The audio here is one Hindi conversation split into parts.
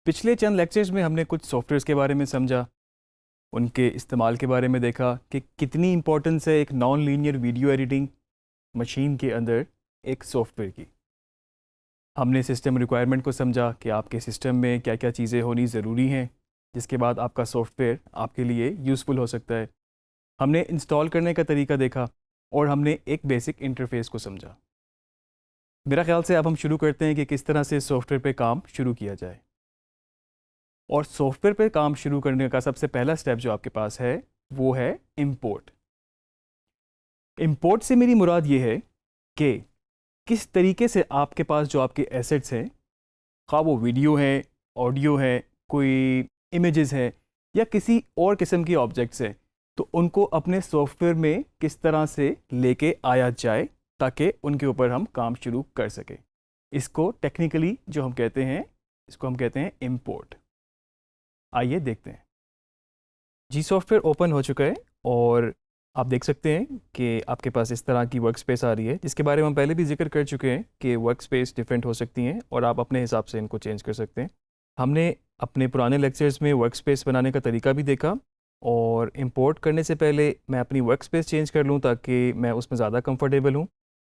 पिछले चंद लेक्चर्स में हमने कुछ सॉफ्टवेयर्स के बारे में समझा, उनके इस्तेमाल के बारे में देखा कि कितनी इम्पोर्टेंस है एक non linear video editing machine के अंदर एक सॉफ्टवेयर की। हमने सिस्टम रिक्वायरमेंट को समझा कि आपके सिस्टम में क्या क्या चीज़ें होनी ज़रूरी हैं, जिसके बाद आपका सॉफ्टवेयर आपके लिए यूज़फुल हो सकता है। हमने इंस्टॉल करने का तरीका देखा और हमने एक बेसिक इंटरफेस को समझा। मेरा ख्याल से अब हम शुरू करते हैं कि किस तरह से सॉफ्टवेयर पे काम शुरू किया जाए। और सॉफ्टवेयर पे काम शुरू करने का सबसे पहला स्टेप जो आपके पास है वो है इंपोर्ट। इंपोर्ट से मेरी मुराद ये है कि किस तरीके से आपके पास जो आपके एसेट्स हैं, खा वो वीडियो है, ऑडियो है, कोई इमेजेस है या किसी और किस्म की ऑब्जेक्ट्स हैं, तो उनको अपने सॉफ्टवेयर में किस तरह से लेके आया जाए ताकि उनके ऊपर हम काम शुरू कर सकें। इसको टेक्निकली जो हम कहते हैं, इसको हम कहते हैं इंपोर्ट। आइए देखते हैं। जी सॉफ्टवेयर ओपन हो चुका है और आप देख सकते हैं कि आपके पास इस तरह की वर्क स्पेस आ रही है, जिसके बारे में हम पहले भी जिक्र कर चुके हैं कि वर्क स्पेस डिफरेंट हो सकती हैं और आप अपने हिसाब से इनको चेंज कर सकते हैं। हमने अपने पुराने लेक्चर्स में वर्क स्पेस बनाने का तरीका भी देखा और इंपोर्ट करने से पहले मैं अपनी वर्क स्पेस चेंज कर लूँ ताकि मैं उसमें ज़्यादा कंफर्टेबल हूँ।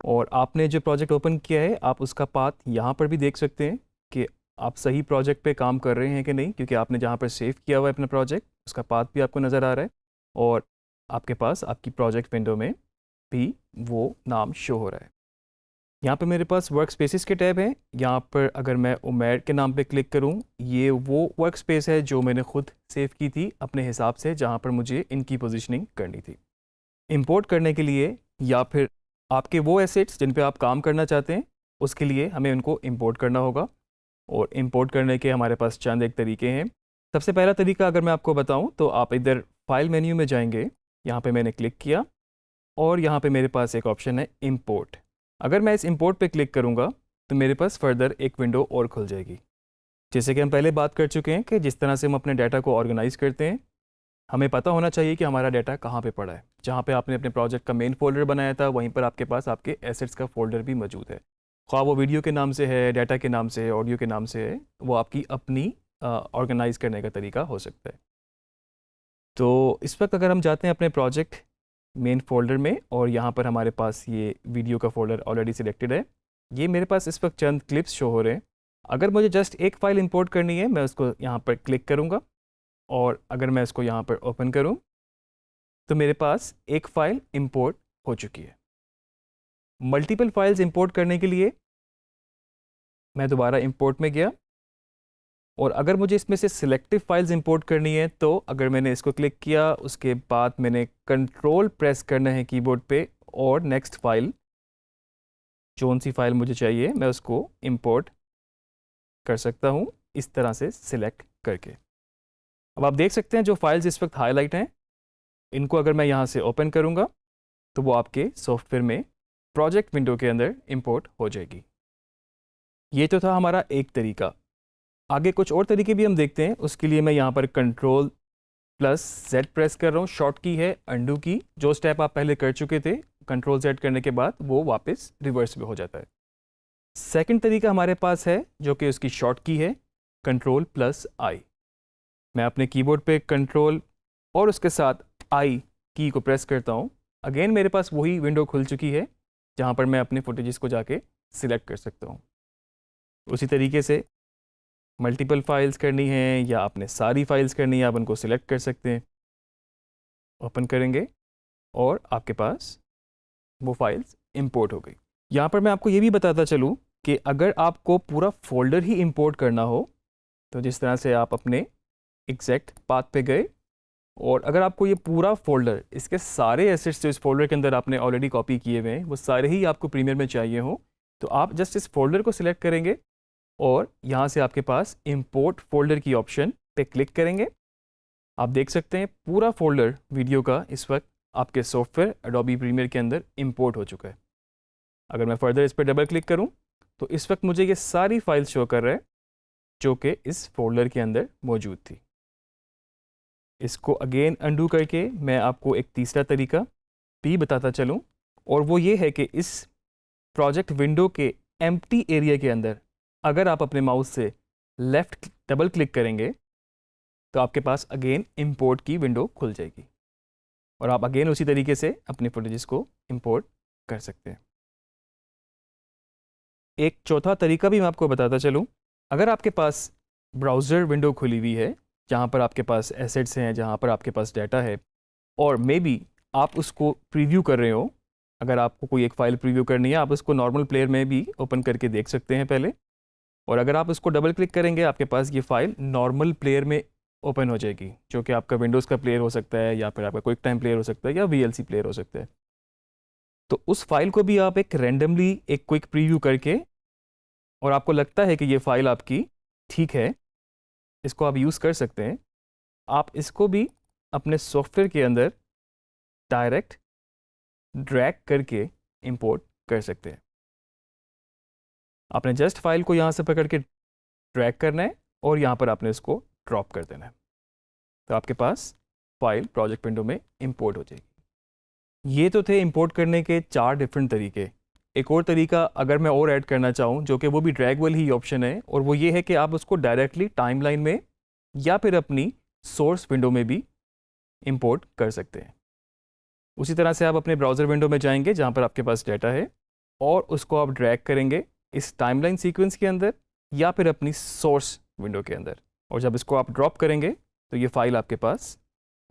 और आपने जो प्रोजेक्ट ओपन किया है आप उसका पाथ यहाँ पर भी देख सकते हैं कि आप सही प्रोजेक्ट पे काम कर रहे हैं कि नहीं, क्योंकि आपने जहाँ पर सेव किया हुआ है अपना प्रोजेक्ट उसका पाथ भी आपको नज़र आ रहा है और आपके पास आपकी प्रोजेक्ट विंडो में भी वो नाम शो हो रहा है। यहाँ पे मेरे पास वर्क स्पेसिस के टैब हैं। यहाँ पर अगर मैं उमैर के नाम पे क्लिक करूँ, ये वो वर्क स्पेस है जो मैंने खुद सेव की थी अपने हिसाब से, जहाँ पर मुझे इनकी पोजीशनिंग करनी थी। इंपोर्ट करने के लिए या फिर आपके वो एसेट्स जिन पे आप काम करना चाहते हैं उसके लिए हमें उनको इंपोर्ट करना होगा। और इंपोर्ट करने के हमारे पास चंद एक तरीके हैं। सबसे पहला तरीका अगर मैं आपको बताऊं तो आप इधर फाइल मेन्यू में जाएंगे, यहाँ पे मैंने क्लिक किया और यहाँ पे मेरे पास एक ऑप्शन है इंपोर्ट। अगर मैं इस इंपोर्ट पे क्लिक करूँगा तो मेरे पास फर्दर एक विंडो और खुल जाएगी। जैसे कि हम पहले बात कर चुके हैं कि जिस तरह से हम अपने डाटा को ऑर्गेनाइज़ करते हैं, हमें पता होना चाहिए कि हमारा डाटा कहाँ पे पड़ा है। जहाँ पे आपने अपने प्रोजेक्ट का मेन फोल्डर बनाया था वहीं पर आपके पास आपके एसेट्स का फोल्डर भी मौजूद है। ख्वाह वो वीडियो के नाम से है, डाटा के नाम से है, ऑडियो के नाम से है, वो आपकी अपनी ऑर्गेनाइज करने का तरीका हो सकता है। तो इस वक्त अगर हम जाते हैं अपने प्रोजेक्ट मेन फोल्डर में और यहाँ पर हमारे पास ये वीडियो का फोल्डर ऑलरेडी सिलेक्टेड है। ये मेरे पास इस वक्त चंद क्लिप्स शो हो रहे हैं। अगर मुझे जस्ट एक फ़ाइल इंपोर्ट करनी है मैं उसको यहाँ पर क्लिक करूँगा और अगर मैं इसको यहाँ पर ओपन करूँ तो मेरे पास एक फ़ाइल इंपोर्ट हो चुकी है। मल्टीपल फाइल्स इंपोर्ट करने के लिए मैं दोबारा इंपोर्ट में गया और अगर मुझे इसमें से सिलेक्टिव फाइल्स इंपोर्ट करनी है तो अगर मैंने इसको क्लिक किया उसके बाद मैंने कंट्रोल प्रेस करना है कीबोर्ड पे और नेक्स्ट फाइल, कौन सी फाइल मुझे चाहिए मैं उसको इंपोर्ट कर सकता हूँ इस तरह से सिलेक्ट करके। अब आप देख सकते हैं जो फाइल्स इस वक्त हाईलाइट हैं, इनको अगर मैं यहाँ से ओपन करूँगा तो वो आपके सॉफ्टवेयर में प्रोजेक्ट विंडो के अंदर इंपोर्ट हो जाएगी। ये तो था हमारा एक तरीका। आगे कुछ और तरीके भी हम देखते हैं। उसके लिए मैं यहाँ पर कंट्रोल प्लस Z प्रेस कर रहा हूँ, शॉर्ट की है अंडू की। जो स्टेप आप पहले कर चुके थे कंट्रोल Z करने के बाद वो वापस रिवर्स में हो जाता है। सेकंड तरीका हमारे पास है जो कि उसकी शॉर्ट की है कंट्रोल प्लस I। मैं अपने कीबोर्ड पे कंट्रोल और उसके साथ I की को प्रेस करता हूँ। अगेन मेरे पास वही विंडो खुल चुकी है जहाँ पर मैं अपने फुटेजेस को जाके सिलेक्ट कर सकता हूँ। उसी तरीके से मल्टीपल फाइल्स करनी है या आपने सारी फाइल्स करनी है आप उनको सिलेक्ट कर सकते हैं, ओपन करेंगे और आपके पास वो फाइल्स इंपोर्ट हो गई। यहाँ पर मैं आपको ये भी बताता चलूँ कि अगर आपको पूरा फोल्डर ही इंपोर्ट करना हो तो जिस तरह से आप अपने एग्जैक्ट पाथ पे गए और अगर आपको ये पूरा फोल्डर, इसके सारे एसेट्स जो इस फोल्डर के अंदर आपने ऑलरेडी कॉपी किए हुए हैं वो सारे ही आपको प्रीमियर में चाहिए हो तो आप जस्ट इस फोल्डर को सिलेक्ट करेंगे और यहाँ से आपके पास इंपोर्ट फोल्डर की ऑप्शन पे क्लिक करेंगे। आप देख सकते हैं पूरा फोल्डर वीडियो का इस वक्त आपके सॉफ्टवेयर एडोबी प्रीमियर के अंदर इंपोर्ट हो चुका है। अगर मैं फर्दर इस पर डबल क्लिक करूँ तो इस वक्त मुझे ये सारी फाइल्स शो कर रहा है जो कि इस फोल्डर के अंदर मौजूद थी। इसको अगेन अंडू करके मैं आपको एक तीसरा तरीका भी बताता चलूँ और वो ये है कि इस प्रोजेक्ट विंडो के एम्प्टी एरिया के अंदर अगर आप अपने माउस से लेफ़्ट डबल क्लिक करेंगे तो आपके पास अगेन इंपोर्ट की विंडो खुल जाएगी और आप अगेन उसी तरीके से अपने फुटेजेस को इंपोर्ट कर सकते हैं। एक चौथा तरीका भी मैं आपको बताता चलूँ। अगर आपके पास ब्राउज़र विंडो खुली हुई है जहाँ पर आपके पास एसेट्स हैं, जहाँ पर आपके पास डाटा है और मे बी आप उसको प्रीव्यू कर रहे हो, अगर आपको कोई एक फ़ाइल प्रीव्यू करनी है आप उसको नॉर्मल प्लेयर में भी ओपन करके देख सकते हैं पहले, और अगर आप उसको डबल क्लिक करेंगे आपके पास ये फ़ाइल नॉर्मल प्लेयर में ओपन हो जाएगी, जो कि आपका विंडोज़ का प्लेयर हो सकता है या फिर आपका क्विक टाइम प्लेयर हो सकता है या VLC प्लेयर हो सकता है। तो उस फाइल को भी आप एक रैंडमली एक क्विक प्रीव्यू करके और आपको लगता है कि ये फ़ाइल आपकी ठीक है, इसको आप यूज़ कर सकते हैं, आप इसको भी अपने सॉफ्टवेयर के अंदर डायरेक्ट ड्रैग करके इंपोर्ट कर सकते हैं। आपने जस्ट फाइल को यहाँ से पकड़ के ड्रैग करना है और यहाँ पर आपने इसको ड्रॉप कर देना है, तो आपके पास फाइल प्रोजेक्ट विंडो में इंपोर्ट हो जाएगी। ये तो थे इंपोर्ट करने के 4 डिफरेंट तरीके। एक और तरीका अगर मैं और ऐड करना चाहूँ, जो कि वो भी ड्रैगबल ही ऑप्शन है, और वो ये है कि आप उसको डायरेक्टली टाइमलाइन में या फिर अपनी सोर्स विंडो में भी इंपोर्ट कर सकते हैं। उसी तरह से आप अपने ब्राउज़र विंडो में जाएंगे जहाँ पर आपके पास डाटा है और उसको आप ड्रैग करेंगे इस टाइमलाइन सीक्वेंस के अंदर या फिर अपनी सोर्स विंडो के अंदर, और जब इसको आप ड्रॉप करेंगे तो ये फाइल आपके पास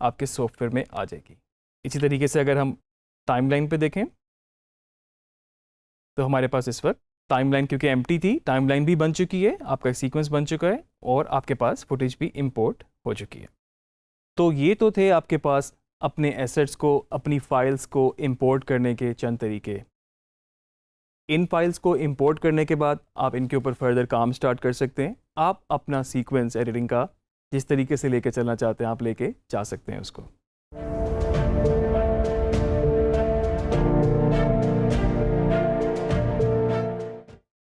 आपके सॉफ्टवेयर में आ जाएगी। इसी तरीके से अगर हम टाइमलाइन पे देखें तो हमारे पास इस वक्त टाइमलाइन, क्योंकि एम्प्टी थी, टाइमलाइन भी बन चुकी है, आपका एक सीक्वेंस बन चुका है और आपके पास फुटेज भी इंपोर्ट हो चुकी है। तो ये तो थे आपके पास अपने एसेट्स को, अपनी फाइल्स को इंपोर्ट करने के चंद तरीके। इन फाइल्स को इंपोर्ट करने के बाद आप इनके ऊपर फर्दर काम स्टार्ट कर सकते हैं। आप अपना सीक्वेंस एडिटिंग का जिस तरीके से लेके चलना चाहते हैं आप लेके जा सकते हैं उसको।